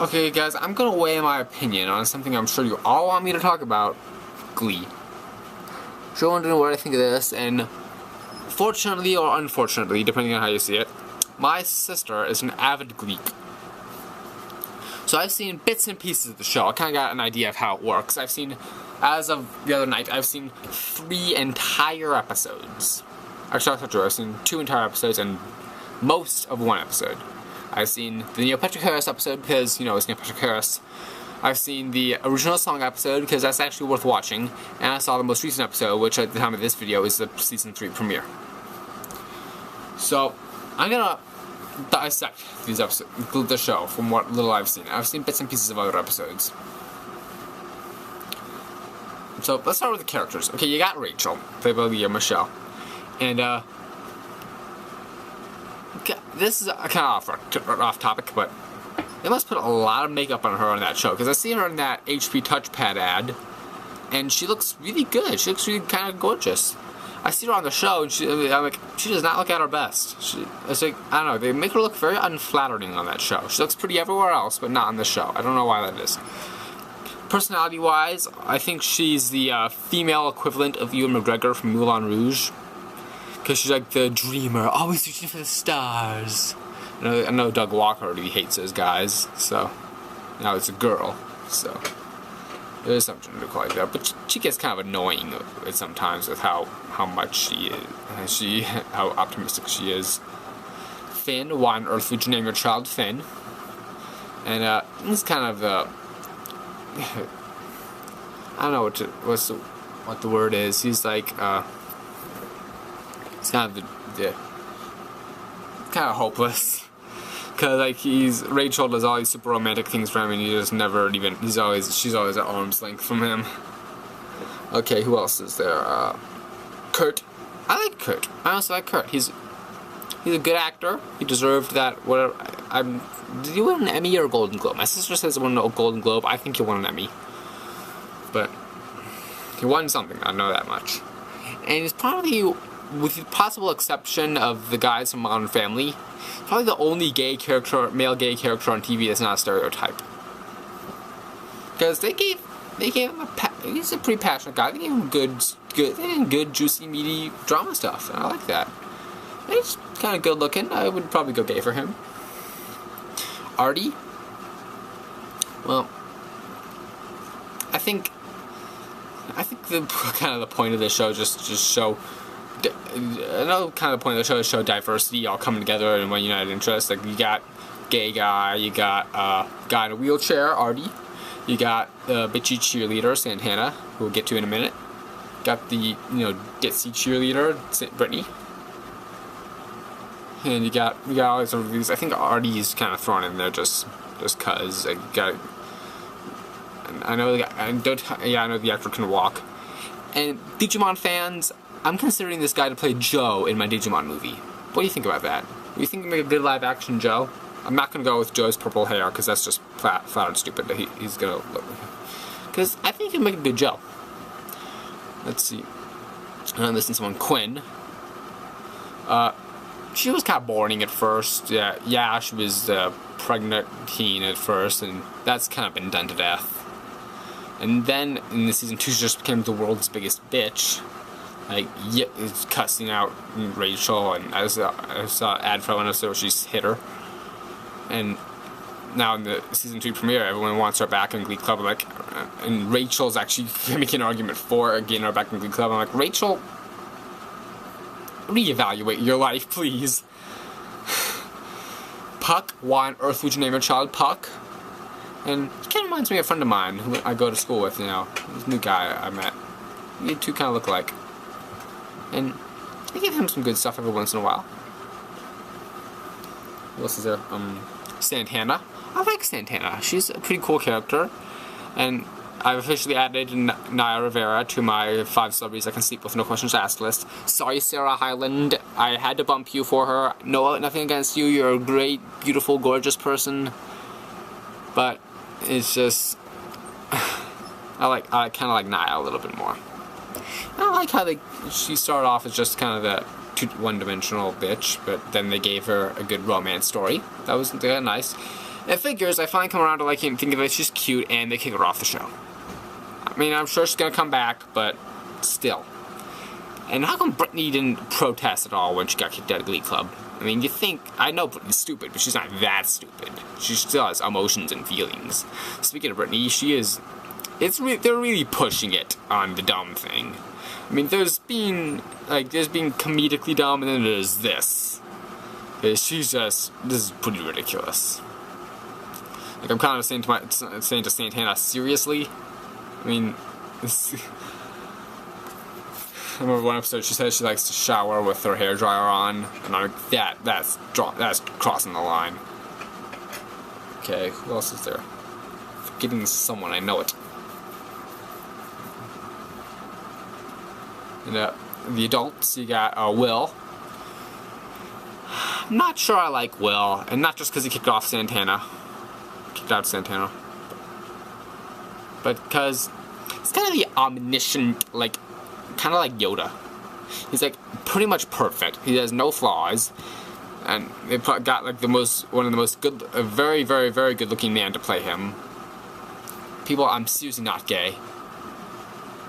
Okay, guys, I'm gonna weigh my opinion on something I'm sure you all want me to talk about, Glee. So I want to know what I think of this, and fortunately or unfortunately, depending on how you see it, my sister is an avid Glee. So I've seen bits and pieces of the show. I kind of got an idea of how it works. I've seen, as of the other night, I've seen 3 entire episodes. Actually, that's not true. I've seen 2 entire episodes and most of 1 episode. I've seen the Neil Patrick Harris episode because, you know, it's Neil Patrick Harris. I've seen the original song episode because that's actually worth watching. And I saw the most recent episode, which at the time of this video is the season 3 premiere. So, I'm gonna dissect these episodes, the show, from what little I've seen. I've seen bits and pieces of other episodes. So, let's start with the characters. Okay, you got Rachel, played by Lea Michele. And, this is kind of off topic, but they must put a lot of makeup on her on that show, because I see her in that HP touchpad ad, and she looks really good. She looks really kind of gorgeous. I see her on the show, and I'm like, she does not look at her best. It's like, I don't know, they make her look very unflattering on that show. She looks pretty everywhere else, but not on the show. I don't know why that is. Personality-wise, I think she's the female equivalent of Ewan McGregor from Moulin Rouge. Because she's like the dreamer, always reaching for the stars. I know Doug Walker really hates those guys, so now it's a girl, so there's something to call like that. But she gets kind of annoying sometimes with how much she is, how optimistic she is. Finn, why on earth would you name your child Finn? And he's kind of I don't know what the word is. He's like it's kind of kind of hopeless, cause like Rachel does all these super romantic things for him, and he just never even. She's always at arm's length from him. Okay, who else is there? Kurt. I like Kurt. I honestly like Kurt. He's a good actor. He deserved that. Whatever. Did he win an Emmy or a Golden Globe? My sister says he won a Golden Globe. I think he won an Emmy, but he won something. I know that much. And he's probably, with the possible exception of the guys from Modern Family, probably the only male gay character on TV that's not a stereotype. Because they gave him he's a pretty passionate guy. They gave him good, juicy, meaty drama stuff, and I like that. And he's kind of good looking. I would probably go gay for him. Artie? Well, I think the kind of the point of the show just show. Another kind of point of the show is show diversity all coming together in one united interest. Like, you got gay guy, you got guy in a wheelchair, Artie, you got the bitchy cheerleader, Santana, who we'll get to in a minute. Got the ditzy cheerleader, Brittany, and you got all these other things. I think Artie's kind of thrown in there just cause I know the actor can walk. And Digimon fans, I'm considering this guy to play Joe in my Digimon movie. What do you think about that? Do you think he make a good live-action Joe? I'm not gonna go with Joe's purple hair because that's just flat and stupid. He's gonna look, because I think he'll make a good Joe. Let's see. I'm listening to someone, Quinn. She was kind of boring at first. Yeah, she was a pregnant teen at first, and that's kind of been done to death. And then in the season 2, she just became the world's biggest bitch. Like, yeah, it's cussing out Rachel, and I saw an ad for one episode where she's hit her. And now in the season 2 premiere, everyone wants her back in Glee Club. I'm like, and Rachel's actually making an argument for getting her back in Glee Club. I'm like, Rachel, reevaluate your life, please. Puck, why on earth would you name your child Puck? And he kind of reminds me of a friend of mine who I go to school with, this new guy I met. You two kind of look alike. And I give him some good stuff every once in a while. What else is there? Santana. I like Santana. She's a pretty cool character. And I've officially added Naya Rivera to my 5 celebrities I can sleep with, no questions asked list. Sorry, Sarah Hyland. I had to bump you for her. No, nothing against you. You're a great, beautiful, gorgeous person. But it's just, I kind of like Naya a little bit more. I like how she started off as just kind of the one-dimensional bitch, but then they gave her a good romance story. That was nice. It figures, I finally come around to liking and think that she's cute, and they kick her off the show. I mean, I'm sure she's gonna come back, but still. And how come Brittany didn't protest at all when she got kicked out of Glee Club? I mean, you think, I know Brittany's stupid, but she's not that stupid. She still has emotions and feelings. Speaking of Brittany, they're really pushing it on the dumb thing. I mean, there's being comedically dumb, and then there's this. This is pretty ridiculous. Like, I'm kind of saying to Santana, seriously? I mean, I remember one episode she says she likes to shower with her hairdryer on, and I'm like, that's crossing the line. Okay, who else is there? Forgetting someone, I know it. And the adults, you got Will. I'm not sure I like Will, and not just because he kicked out Santana, but because he's kind of the omniscient, like, kind of like Yoda. He's like pretty much perfect. He has no flaws, and they got like one of the most good, a very, very, very good-looking man to play him. People, I'm seriously not gay.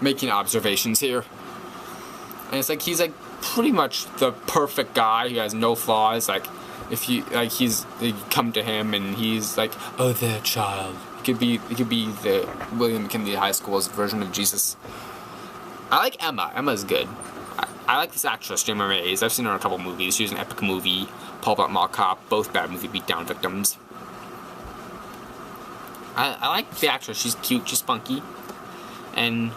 Making observations here, and it's like he's like pretty much the perfect guy. He has no flaws. Like if you come to him and he's like, oh, there, child. He could be the William McKinley High School's version of Jesus. I like Emma. Emma's good. I like this actress, Jamie Mays. I've seen her in a couple movies. She was in Epic Movie, Paul Blart Mall Cop, both bad movie beatdown victims. I like the actress. She's cute, she's spunky, and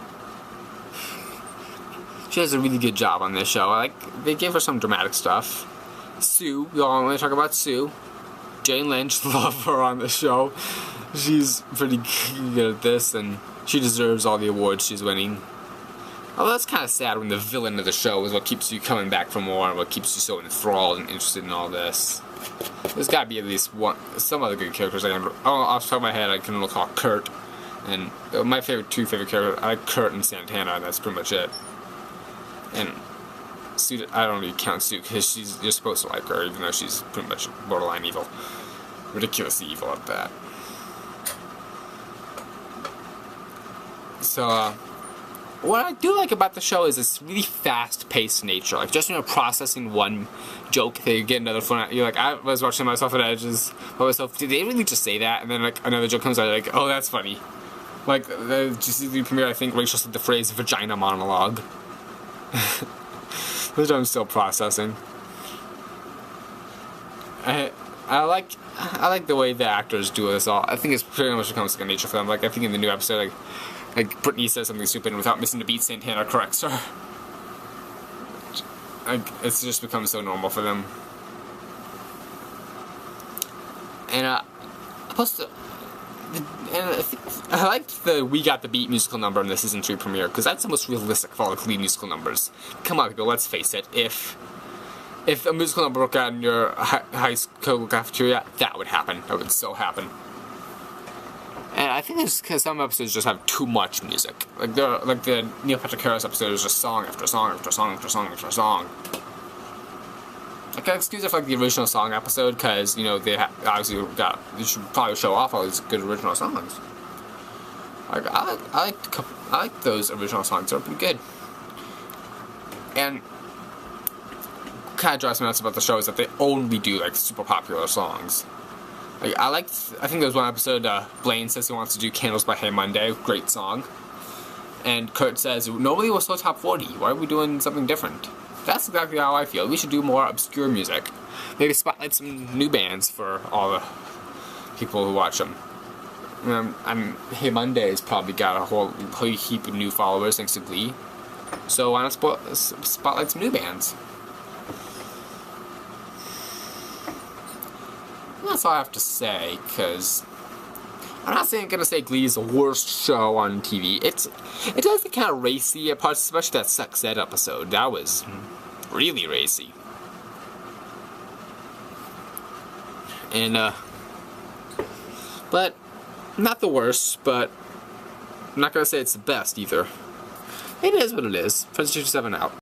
she does a really good job on this show. They gave her some dramatic stuff. Sue, we all want to talk about Sue. Jane Lynch, love her on the show. She's pretty good at this, and she deserves all the awards she's winning. Although that's kind of sad when the villain of the show is what keeps you coming back for more and what keeps you so enthralled and interested in all this. There's got to be at least some other good characters. Off the top of my head, I can only call Kurt. And my two favorite characters, I like Kurt and Santana, and that's pretty much it. And Sue, I don't really count Sue because you're supposed to like her, even though she's pretty much borderline evil. Ridiculously evil at that. So, what I do like about the show is this really fast-paced nature. Like, just when you're processing one joke, they get another one. You're like, I was watching myself at Edges by myself. Did they really just say that? And then, like, another joke comes out, like, oh, that's funny. Like, the GCW premiere, I think Rachel said the phrase vagina monologue. Which I'm still processing. I like the way the actors do this all. I think it's pretty much becomes like a nature for them. Like, I think in the new episode, like Brittany says something stupid, and without missing a beat, Santana corrects her. It's just become so normal for them. And I liked the We Got the Beat musical number in the season 3 premiere, because that's the most realistic of all the Glee musical numbers. Come on, people, let's face it. If a musical number broke out in your high school cafeteria, that would happen. That would so happen. And I think it's because some episodes just have too much music. Like the Neil Patrick Harris episode is just song after song after song after song after song. I can excuse it for like the original song episode, because, you know, they should probably show off all these good original songs. Like, I like those original songs. They're pretty good. And kind of drives me nuts about the show is that they only do like super popular songs. Like, I think there was one episode, Blaine says he wants to do Candles by Hey Monday, great song. And Kurt says, nobody was so top 40, why are we doing something different? That's exactly how I feel. We should do more obscure music. Maybe spotlight some new bands for all the people who watch them. Hey Monday's probably got a whole heap of new followers thanks to Glee. So why not spotlight some new bands? That's all I have to say, because I'm not going to say Glee is the worst show on TV. It does get kind of racy at parts, especially that sex ed episode. That was really racy. And, but, not the worst, but I'm not going to say it's the best either. It is what it is. President 7 out.